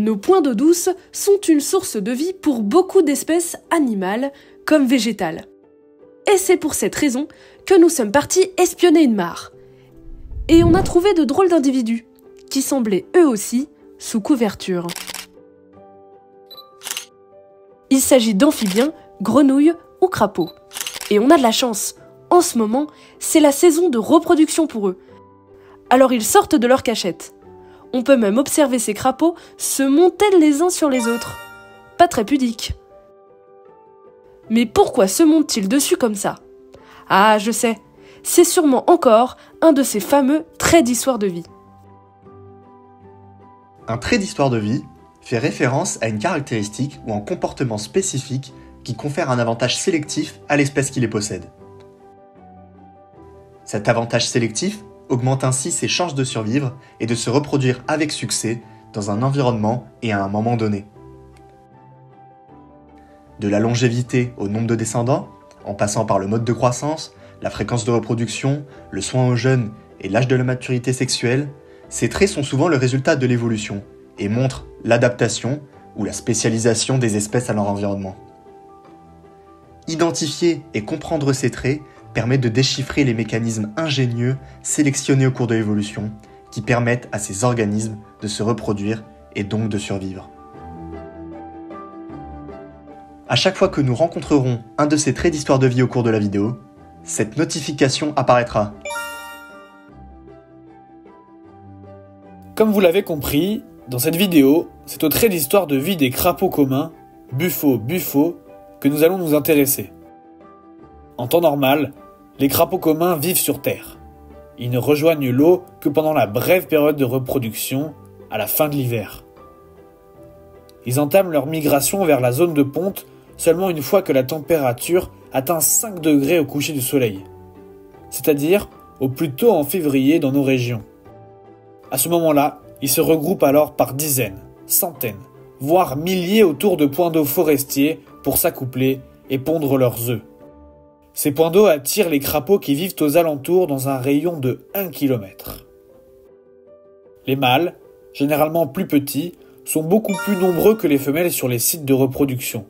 Nos points d'eau douce sont une source de vie pour beaucoup d'espèces animales comme végétales. Et c'est pour cette raison que nous sommes partis espionner une mare. Et on a trouvé de drôles d'individus, qui semblaient eux aussi sous couverture. Il s'agit d'amphibiens, grenouilles ou crapauds. Et on a de la chance, en ce moment, c'est la saison de reproduction pour eux. Alors ils sortent de leur cachette. On peut même observer ces crapauds se monter les uns sur les autres. Pas très pudique. Mais pourquoi se montent-ils dessus comme ça? Ah, je sais, c'est sûrement encore un de ces fameux traits d'histoire de vie. Un trait d'histoire de vie fait référence à une caractéristique ou un comportement spécifique qui confère un avantage sélectif à l'espèce qui les possède. Cet avantage sélectif augmente ainsi ses chances de survivre et de se reproduire avec succès dans un environnement et à un moment donné. De la longévité au nombre de descendants, en passant par le mode de croissance, la fréquence de reproduction, le soin aux jeunes et l'âge de la maturité sexuelle, ces traits sont souvent le résultat de l'évolution et montrent l'adaptation ou la spécialisation des espèces à leur environnement. Identifier et comprendre ces traits permet de déchiffrer les mécanismes ingénieux sélectionnés au cours de l'évolution qui permettent à ces organismes de se reproduire et donc de survivre. À chaque fois que nous rencontrerons un de ces traits d'histoire de vie au cours de la vidéo, cette notification apparaîtra. Comme vous l'avez compris, dans cette vidéo, c'est au trait d'histoire de vie des crapauds communs, Bufo, que nous allons nous intéresser. En temps normal, les crapauds communs vivent sur Terre. Ils ne rejoignent l'eau que pendant la brève période de reproduction, à la fin de l'hiver. Ils entament leur migration vers la zone de ponte seulement une fois que la température atteint 5 degrés au coucher du soleil, c'est-à-dire au plus tôt en février dans nos régions. À ce moment-là, ils se regroupent alors par dizaines, centaines, voire milliers autour de points d'eau forestiers pour s'accoupler et pondre leurs œufs. Ces points d'eau attirent les crapauds qui vivent aux alentours dans un rayon de 1 km. Les mâles, généralement plus petits, sont beaucoup plus nombreux que les femelles sur les sites de reproduction.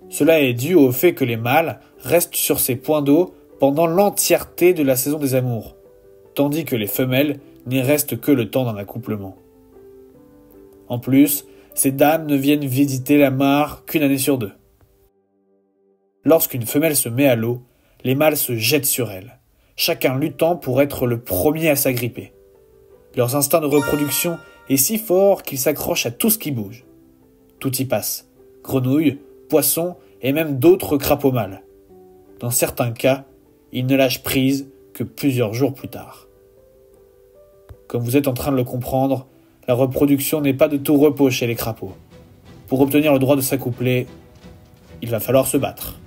Cela est dû au fait que les mâles restent sur ces points d'eau pendant l'entièreté de la saison des amours, tandis que les femelles n'y restent que le temps d'un accouplement. En plus, ces dames ne viennent visiter la mare qu'une année sur 2. Lorsqu'une femelle se met à l'eau, les mâles se jettent sur elle, chacun luttant pour être le premier à s'agripper. Leur instinct de reproduction est si fort qu'ils s'accrochent à tout ce qui bouge. Tout y passe, grenouilles, poissons et même d'autres crapauds mâles. Dans certains cas, ils ne lâchent prise que plusieurs jours plus tard. Comme vous êtes en train de le comprendre, la reproduction n'est pas de tout repos chez les crapauds. Pour obtenir le droit de s'accoupler, il va falloir se battre.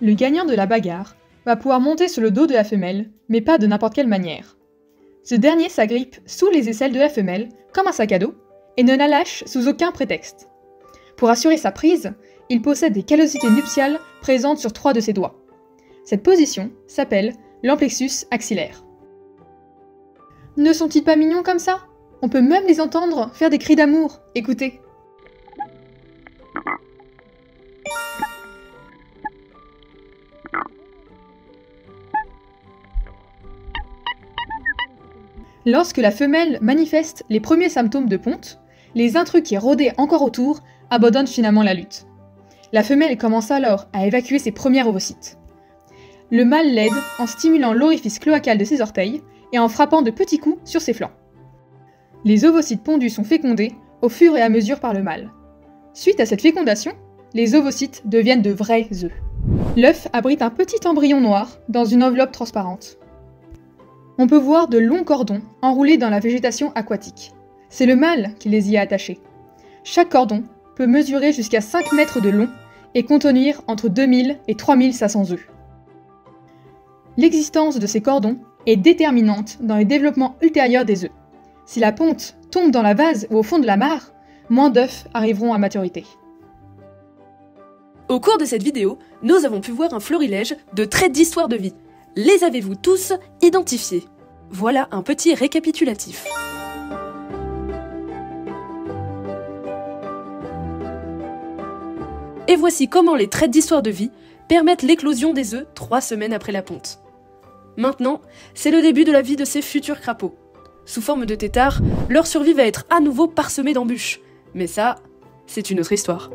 Le gagnant de la bagarre va pouvoir monter sur le dos de la femelle, mais pas de n'importe quelle manière. Ce dernier s'agrippe sous les aisselles de la femelle, comme un sac à dos, et ne la lâche sous aucun prétexte. Pour assurer sa prise, il possède des callosités nuptiales présentes sur 3 de ses doigts. Cette position s'appelle l'amplexus axillaire. Ne sont-ils pas mignons comme ça? On peut même les entendre faire des cris d'amour, écoutez. Lorsque la femelle manifeste les premiers symptômes de ponte, les intrus qui rôdaient encore autour abandonnent finalement la lutte. La femelle commence alors à évacuer ses premiers ovocytes. Le mâle l'aide en stimulant l'orifice cloacal de ses orteils et en frappant de petits coups sur ses flancs. Les ovocytes pondus sont fécondés au fur et à mesure par le mâle. Suite à cette fécondation, les ovocytes deviennent de vrais œufs. L'œuf abrite un petit embryon noir dans une enveloppe transparente. On peut voir de longs cordons enroulés dans la végétation aquatique. C'est le mâle qui les y a attachés. Chaque cordon peut mesurer jusqu'à 5 mètres de long et contenir entre 2000 et 3500 œufs. L'existence de ces cordons est déterminante dans le développement ultérieur des œufs. Si la ponte tombe dans la vase ou au fond de la mare, moins d'œufs arriveront à maturité. Au cours de cette vidéo, nous avons pu voir un florilège de traits d'histoire de vie. Les avez-vous tous identifiés? Voilà un petit récapitulatif. Et voici comment les traits d'histoire de vie permettent l'éclosion des œufs 3 semaines après la ponte. Maintenant, c'est le début de la vie de ces futurs crapauds. Sous forme de têtards, leur survie va être à nouveau parsemée d'embûches. Mais ça, c'est une autre histoire.